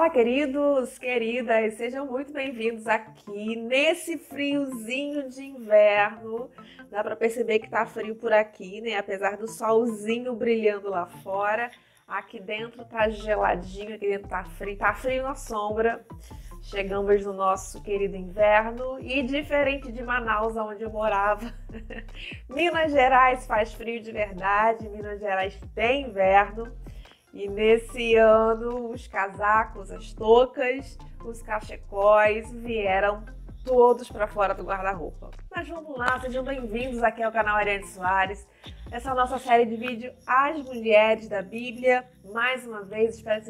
Olá, queridos, queridas, sejam muito bem-vindos aqui nesse friozinho de inverno. Dá para perceber que tá frio por aqui, né? Apesar do solzinho brilhando lá fora, aqui dentro tá geladinho, aqui dentro tá frio na sombra. Chegamos no nosso querido inverno e diferente de Manaus, onde eu morava, Minas Gerais faz frio de verdade, Minas Gerais tem inverno. E nesse ano, os casacos, as toucas, os cachecóis vieram todos para fora do guarda-roupa. Mas vamos lá, sejam bem-vindos aqui ao canal Ariane Soares. Essa é a nossa série de vídeo As Mulheres da Bíblia. Mais uma vez, espero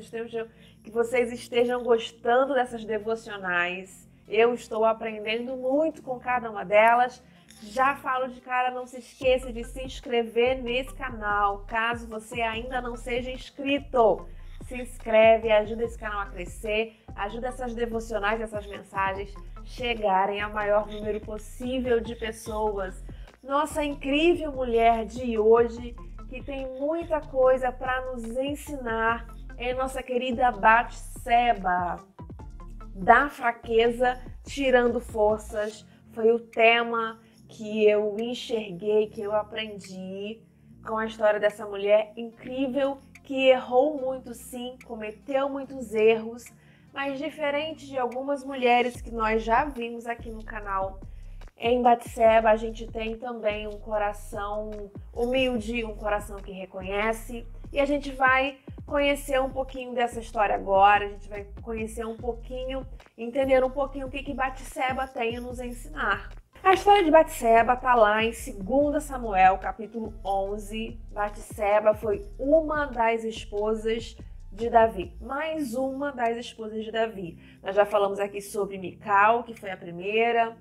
que vocês estejam gostando dessas devocionais. Eu estou aprendendo muito com cada uma delas. Já falo de cara, não se esqueça de se inscrever nesse canal, caso você ainda não seja inscrito. Se inscreve, ajuda esse canal a crescer, ajuda essas devocionais, essas mensagens chegarem ao maior número possível de pessoas. Nossa incrível mulher de hoje, que tem muita coisa para nos ensinar, é nossa querida Batseba. Da fraqueza, tirando forças, foi o tema que eu enxerguei, que eu aprendi com a história dessa mulher incrível que errou muito sim, cometeu muitos erros, mas diferente de algumas mulheres que nós já vimos aqui no canal, em Batseba a gente tem também um coração humilde, um coração que reconhece, e a gente vai conhecer um pouquinho dessa história agora, a gente vai conhecer um pouquinho, entender um pouquinho o que Batseba tem a nos ensinar. A história de Batseba está lá em 2 Samuel, capítulo 11. Batseba foi uma das esposas de Davi, mais uma das esposas de Davi. Nós já falamos aqui sobre Mical, que foi a primeira,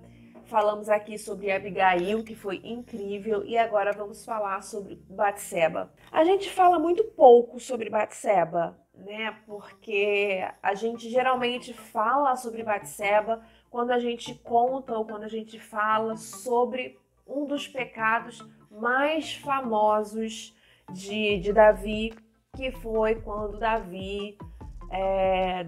falamos aqui sobre Abigail, que foi incrível, e agora vamos falar sobre Batseba. A gente fala muito pouco sobre Batseba, né? Porque a gente geralmente fala sobre Batseba quando a gente conta ou quando a gente fala sobre um dos pecados mais famosos de Davi, que foi quando Davi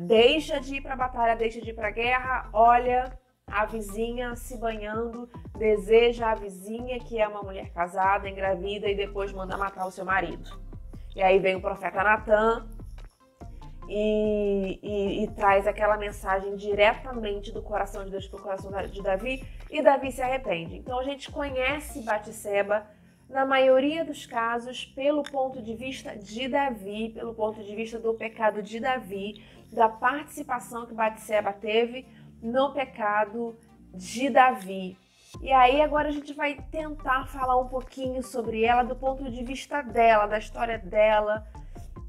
deixa de ir para a batalha, deixa de ir para a guerra, olha a vizinha se banhando, deseja a vizinha, que é uma mulher casada, engravida, e depois manda matar o seu marido. E aí vem o profeta Natan e traz aquela mensagem diretamente do coração de Deus para o coração de Davi, e Davi se arrepende. Então a gente conhece Batseba, na maioria dos casos, pelo ponto de vista de Davi, pelo ponto de vista do pecado de Davi, da participação que Batseba teve no pecado de Davi. E aí agora a gente vai tentar falar um pouquinho sobre ela do ponto de vista dela, da história dela,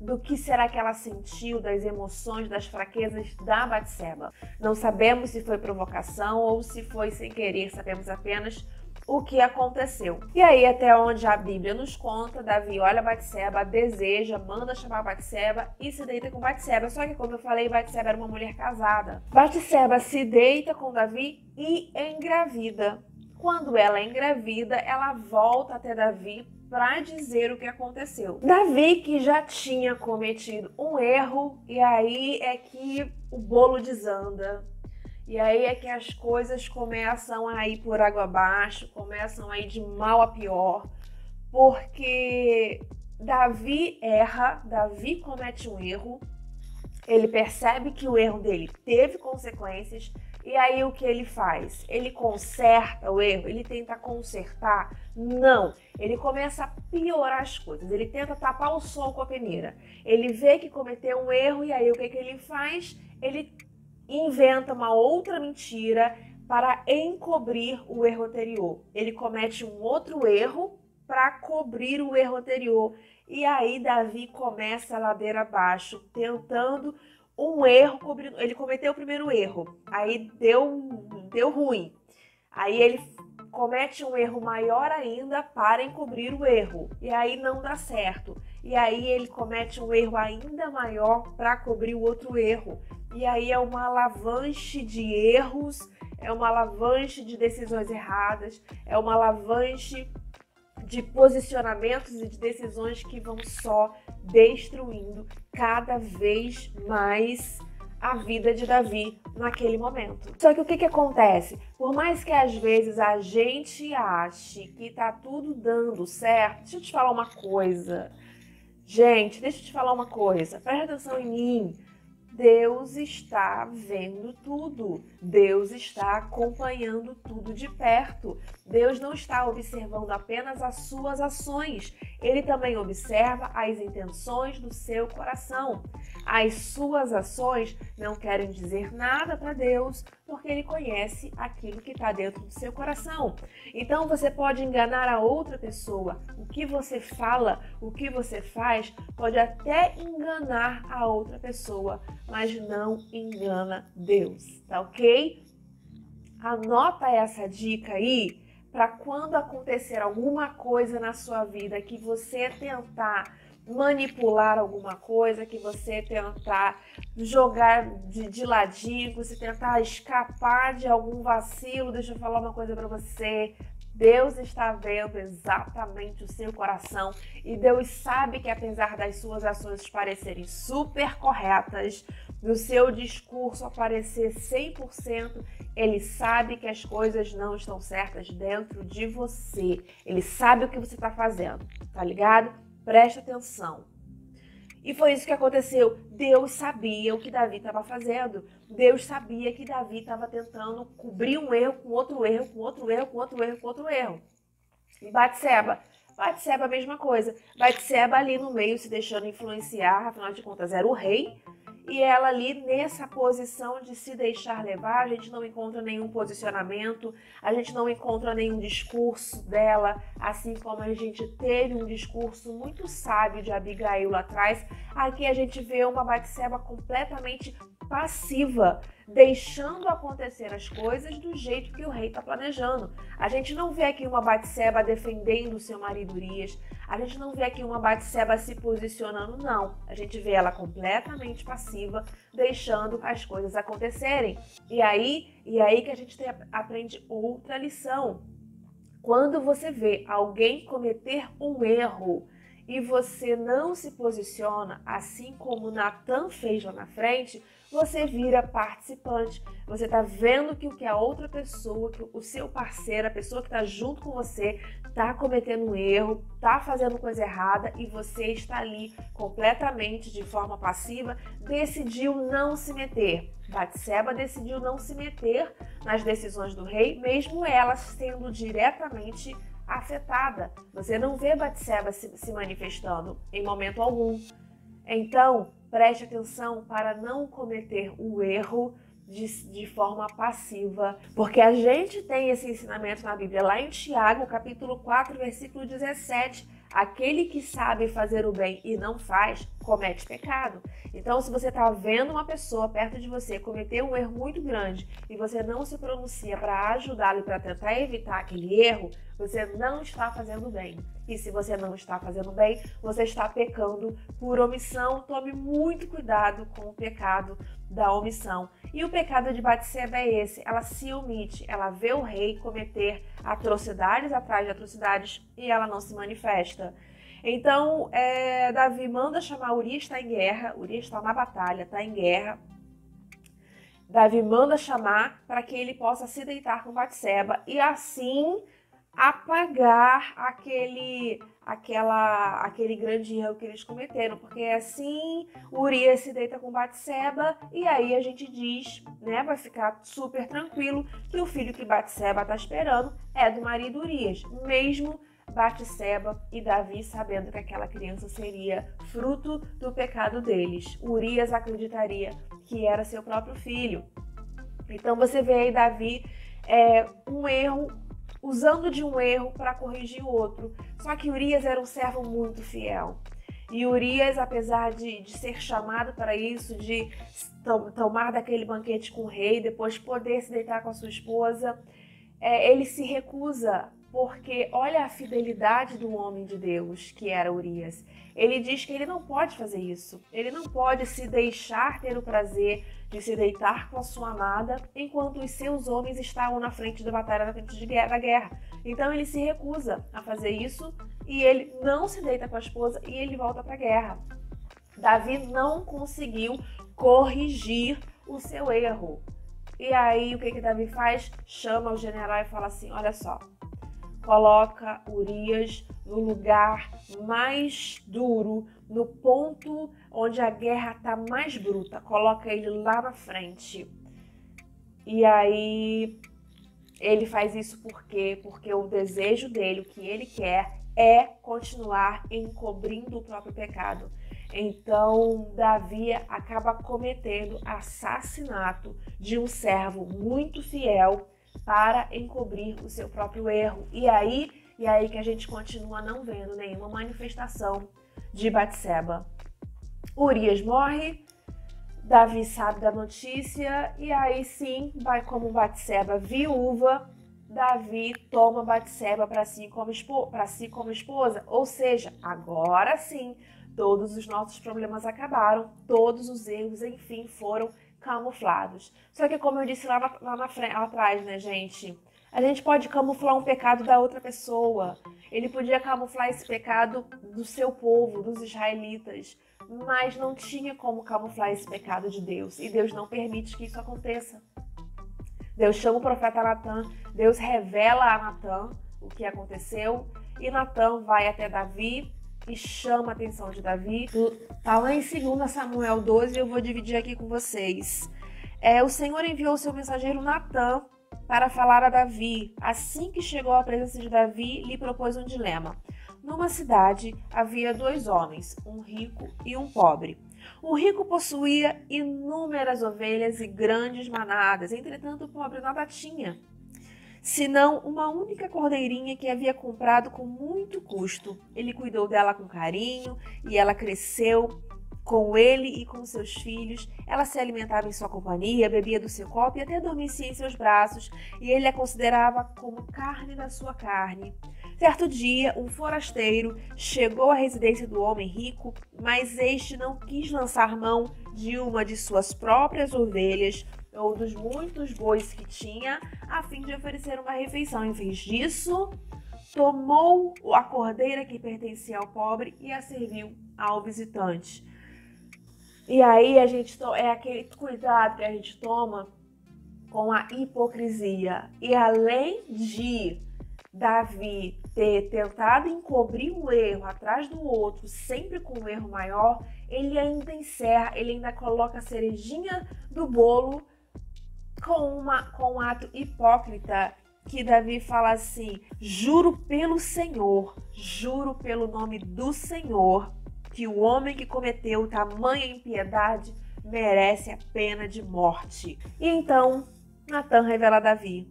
do que será que ela sentiu, das emoções, das fraquezas da Batseba. Não sabemos se foi provocação ou se foi sem querer, sabemos apenas o que aconteceu. E aí, até onde a Bíblia nos conta, Davi olha Batseba, deseja, manda chamar Batseba e se deita com Batseba. Só que, como eu falei, Batseba era uma mulher casada. Batseba se deita com Davi e engravida. Quando ela engravida, ela volta até Davi para dizer o que aconteceu. Davi, que já tinha cometido um erro, e aí é que o bolo desanda. E aí é que as coisas começam a ir por água abaixo, começam a ir de mal a pior, porque Davi erra, Davi comete um erro, ele percebe que o erro dele teve consequências, e aí o que ele faz? Ele conserta o erro? Ele tenta consertar? Não, ele começa a piorar as coisas, ele tenta tapar o sol com a peneira. Ele vê que cometeu um erro e aí o que ele faz? Ele inventa uma outra mentira para encobrir o erro anterior. Ele comete um outro erro para cobrir o erro anterior. E aí Davi começa a ladeira abaixo, tentando um erro, cobrindo. Ele cometeu o primeiro erro, aí deu ruim. Aí ele comete um erro maior ainda para encobrir o erro. E aí não dá certo. E aí ele comete um erro ainda maior para cobrir o outro erro. E aí é uma avalanche de erros, é uma avalanche de decisões erradas, é uma avalanche de posicionamentos e de decisões que vão só destruindo cada vez mais a vida de Davi naquele momento. Só que o que acontece? Por mais que às vezes a gente ache que tá tudo dando certo, deixa eu te falar uma coisa. Gente, deixa eu te falar uma coisa. Presta atenção em mim. Deus está vendo tudo. Deus está acompanhando tudo de perto. Deus não está observando apenas as suas ações. Ele também observa as intenções do seu coração. As suas ações não querem dizer nada para Deus, porque Ele conhece aquilo que está dentro do seu coração. Então você pode enganar a outra pessoa. O que você fala, o que você faz, pode até enganar a outra pessoa, mas não engana Deus, tá ok? Anota essa dica aí para quando acontecer alguma coisa na sua vida que você tentar manipular alguma coisa, que você tentar jogar de ladinho, que você tentar escapar de algum vacilo. Deixa eu falar uma coisa para você. Deus está vendo exatamente o seu coração e Deus sabe que apesar das suas ações parecerem super corretas, do seu discurso aparecer 100%, Ele sabe que as coisas não estão certas dentro de você. Ele sabe o que você está fazendo, tá ligado? Presta atenção. E foi isso que aconteceu. Deus sabia o que Davi estava fazendo. Deus sabia que Davi estava tentando cobrir um erro com outro erro, com outro erro, com outro erro, com outro erro. E Batseba a mesma coisa. Batseba ali no meio se deixando influenciar, afinal de contas era o rei. E ela ali nessa posição de se deixar levar, a gente não encontra nenhum posicionamento, a gente não encontra nenhum discurso dela, assim como a gente teve um discurso muito sábio de Abigail lá atrás. Aqui a gente vê uma Batseba completamente passiva, deixando acontecer as coisas do jeito que o rei está planejando. A gente não vê aqui uma Batseba defendendo o seu marido Urias, a gente não vê aqui uma Batseba se posicionando, não. A gente vê ela completamente passiva, deixando as coisas acontecerem. E aí que a gente aprende outra lição. Quando você vê alguém cometer um erro e você não se posiciona, assim como Natan fez lá na frente, você vira participante. Você está vendo que o que a outra pessoa, que o seu parceiro, a pessoa que está junto com você, está cometendo um erro, está fazendo coisa errada e você está ali completamente de forma passiva, decidiu não se meter. Batseba decidiu não se meter nas decisões do rei, mesmo ela sendo diretamente afetada. Você não vê Batseba se manifestando em momento algum. Então, preste atenção para não cometer o erro de forma passiva, porque a gente tem esse ensinamento na Bíblia, lá em Tiago, capítulo 4, versículo 17, aquele que sabe fazer o bem e não faz, comete pecado. Então, se você está vendo uma pessoa perto de você cometer um erro muito grande e você não se pronuncia para ajudá-lo e para tentar evitar aquele erro, você não está fazendo bem. E se você não está fazendo bem, você está pecando por omissão. Tome muito cuidado com o pecado da omissão. E o pecado de Batseba é esse: ela se omite, ela vê o rei cometer atrocidades atrás de atrocidades e ela não se manifesta. Então, Davi manda chamar Urias, está em guerra, Urias está na batalha, está em guerra. Davi manda chamar para que ele possa se deitar com Batseba e assim apagar aquele grande erro que eles cometeram, porque assim Urias se deita com Batseba e aí a gente diz, né, vai ficar super tranquilo que o filho que Batseba está esperando é do marido Urias, mesmo Batseba e Davi sabendo que aquela criança seria fruto do pecado deles. Urias acreditaria que era seu próprio filho. Então você vê aí Davi um erro, usando de um erro para corrigir o outro. Só que Urias era um servo muito fiel. E Urias, apesar de ser chamado para isso, de tomar daquele banquete com o rei, depois poder se deitar com a sua esposa, ele se recusa, porque olha a fidelidade do homem de Deus, que era Urias. Ele diz que ele não pode fazer isso. Ele não pode se deixar ter o prazer de se deitar com a sua amada enquanto os seus homens estavam na frente da batalha, na frente da guerra. Então ele se recusa a fazer isso e ele não se deita com a esposa e ele volta para a guerra. Davi não conseguiu corrigir o seu erro. E aí, o que Davi faz? Chama o general e fala assim, olha só, coloca Urias no lugar mais duro, no ponto onde a guerra está mais bruta, coloca ele lá na frente. E aí, ele faz isso por quê? Porque o desejo dele, o que ele quer, é continuar encobrindo o próprio pecado. Então, Davi acaba cometendo assassinato de um servo muito fiel para encobrir o seu próprio erro. E aí que a gente continua não vendo nenhuma manifestação de Batseba. Urias morre, Davi sabe da notícia e aí sim, vai como Batseba viúva, Davi toma Batseba para si como esposa. Ou seja, agora sim, todos os nossos problemas acabaram, todos os erros, enfim, foram camuflados. Só que como eu disse lá atrás, né, gente? A gente pode camuflar um pecado da outra pessoa. Ele podia camuflar esse pecado do seu povo, dos israelitas, mas não tinha como camuflar esse pecado de Deus. E Deus não permite que isso aconteça. Deus chama o profeta Natan, Deus revela a Natan o que aconteceu, e Natan vai até Davi e chama a atenção de Davi. Tá lá em 2 Samuel 12, eu vou dividir aqui com vocês. O Senhor enviou o seu mensageiro Natan para falar a Davi. Assim que chegou à presença de Davi, lhe propôs um dilema. Numa cidade havia 2 homens, um rico e um pobre. O rico possuía inúmeras ovelhas e grandes manadas, entretanto o pobre nada tinha, senão uma única cordeirinha que havia comprado com muito custo. Ele cuidou dela com carinho e ela cresceu com ele e com seus filhos. Ela se alimentava em sua companhia, bebia do seu copo e até adormecia em seus braços, e ele a considerava como carne da sua carne. Certo dia, um forasteiro chegou à residência do homem rico, mas este não quis lançar mão de uma de suas próprias ovelhas ou dos muitos bois que tinha, a fim de oferecer uma refeição. Em vez disso, tomou a cordeira que pertencia ao pobre e a serviu ao visitante. E aí é aquele cuidado que a gente toma com a hipocrisia. E além de Davi ter tentado encobrir um erro atrás do outro, sempre com um erro maior, ele ainda encerra, ele ainda coloca a cerejinha do bolo com um ato hipócrita, que Davi fala assim: juro pelo Senhor, juro pelo nome do Senhor, que o homem que cometeu tamanha impiedade merece a pena de morte. E então Natan revela a Davi: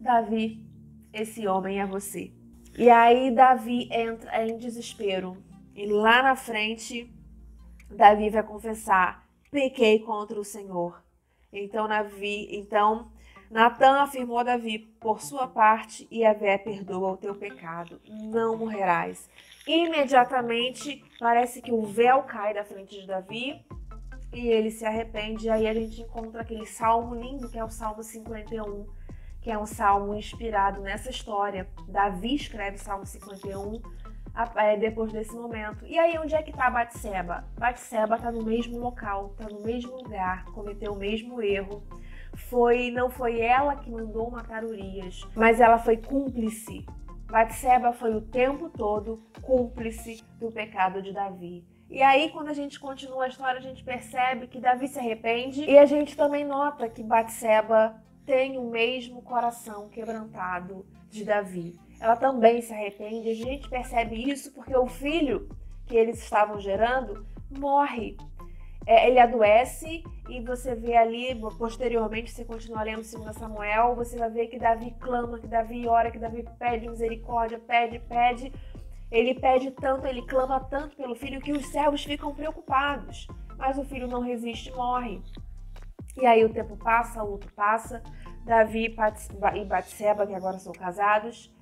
Davi, esse homem é você. E aí Davi entra em desespero. E lá na frente, Davi vai confessar: pequei contra o Senhor. Então Natan afirmou a Davi: por sua parte, Yahvé perdoa o teu pecado, não morrerás. Imediatamente, parece que o véu cai da frente de Davi e ele se arrepende. E aí a gente encontra aquele salmo lindo que é o Salmo 51, que é um salmo inspirado nessa história. Davi escreve o Salmo 51 depois desse momento. E aí, onde é que está Batseba? Batseba está no mesmo local, está no mesmo lugar, cometeu o mesmo erro. Não foi ela que mandou matar Urias, mas ela foi cúmplice. Batseba foi o tempo todo cúmplice do pecado de Davi. E aí, quando a gente continua a história, a gente percebe que Davi se arrepende e a gente também nota que Batseba tem o mesmo coração quebrantado de Davi. Ela também se arrepende. A gente percebe isso porque o filho que eles estavam gerando morre. Ele adoece e você vê ali, posteriormente, você continua lendo 2 Samuel, você vai ver que Davi clama, que Davi ora, que Davi pede misericórdia, pede. Ele pede tanto, ele clama tanto pelo filho que os servos ficam preocupados. Mas o filho não resiste e morre. E aí o tempo passa, o outro passa. Davi e Batseba, que agora são casados,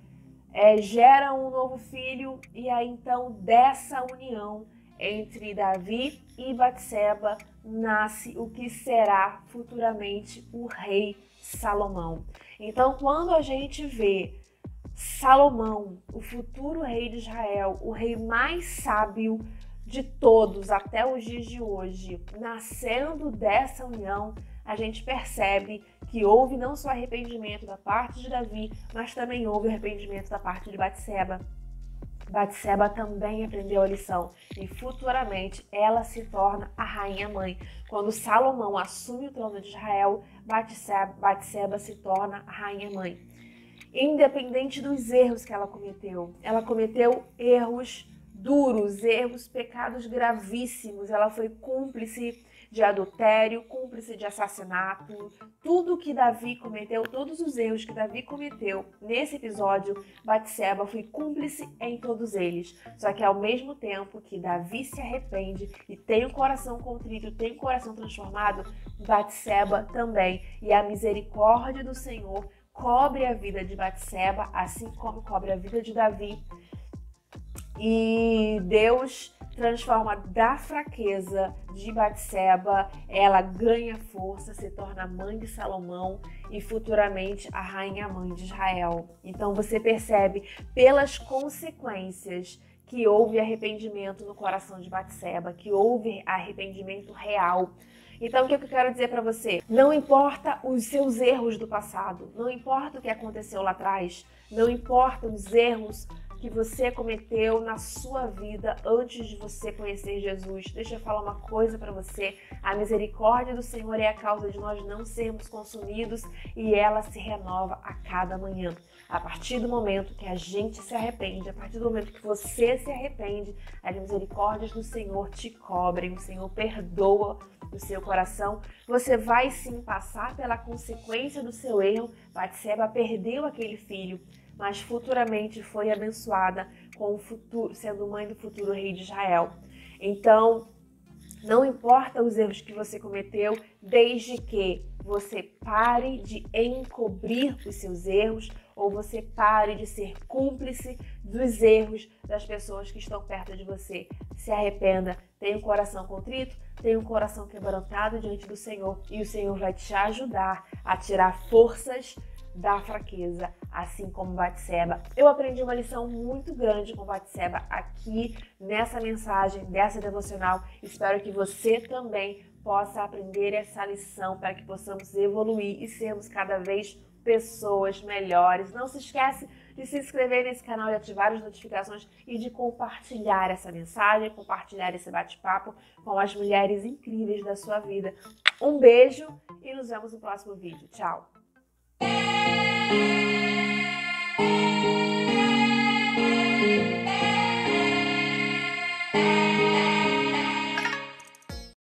geram um novo filho. E aí então dessa união entre Davi e Batseba nasce o que será futuramente o rei Salomão. Então, quando a gente vê Salomão, o futuro rei de Israel, o rei mais sábio de todos até os dias de hoje, nascendo dessa união, a gente percebe que houve não só arrependimento da parte de Davi, mas também houve arrependimento da parte de Batseba. Batseba também aprendeu a lição e futuramente ela se torna a rainha-mãe. Quando Salomão assume o trono de Israel, Batseba se torna a rainha-mãe. Independente dos erros que ela cometeu erros duros, erros, pecados gravíssimos. Ela foi cúmplice de adultério, cúmplice de assassinato. Tudo que Davi cometeu, todos os erros que Davi cometeu nesse episódio, Batseba foi cúmplice em todos eles. Só que ao mesmo tempo que Davi se arrepende e tem o coração contrito, tem o coração transformado, Batseba também. E a misericórdia do Senhor cobre a vida de Batseba, assim como cobre a vida de Davi. E Deus transforma da fraqueza de Batseba, ela ganha força, se torna mãe de Salomão e futuramente a rainha-mãe de Israel. Então você percebe pelas consequências que houve arrependimento no coração de Batseba, que houve arrependimento real. Então, o que eu quero dizer para você? Não importa os seus erros do passado, não importa o que aconteceu lá atrás, não importa os erros que você cometeu na sua vida antes de você conhecer Jesus. Deixa eu falar uma coisa para você. A misericórdia do Senhor é a causa de nós não sermos consumidos e ela se renova a cada manhã. A partir do momento que a gente se arrepende, a partir do momento que você se arrepende, as misericórdias do Senhor te cobrem, o Senhor perdoa o seu coração. Você vai sim passar pela consequência do seu erro. Batseba perdeu aquele filho, mas futuramente foi abençoada com o futuro, sendo mãe do futuro rei de Israel. Então, não importa os erros que você cometeu, desde que você pare de encobrir os seus erros ou você pare de ser cúmplice dos erros das pessoas que estão perto de você. Se arrependa, tenha um coração contrito, tenha um coração quebrantado diante do Senhor e o Senhor vai te ajudar a tirar forças da fraqueza, assim como Batseba. Eu aprendi uma lição muito grande com Batseba aqui nessa mensagem, dessa devocional. Espero que você também possa aprender essa lição para que possamos evoluir e sermos cada vez pessoas melhores. Não se esquece de se inscrever nesse canal e ativar as notificações e de compartilhar essa mensagem, compartilhar esse bate-papo com as mulheres incríveis da sua vida. Um beijo e nos vemos no próximo vídeo. Tchau!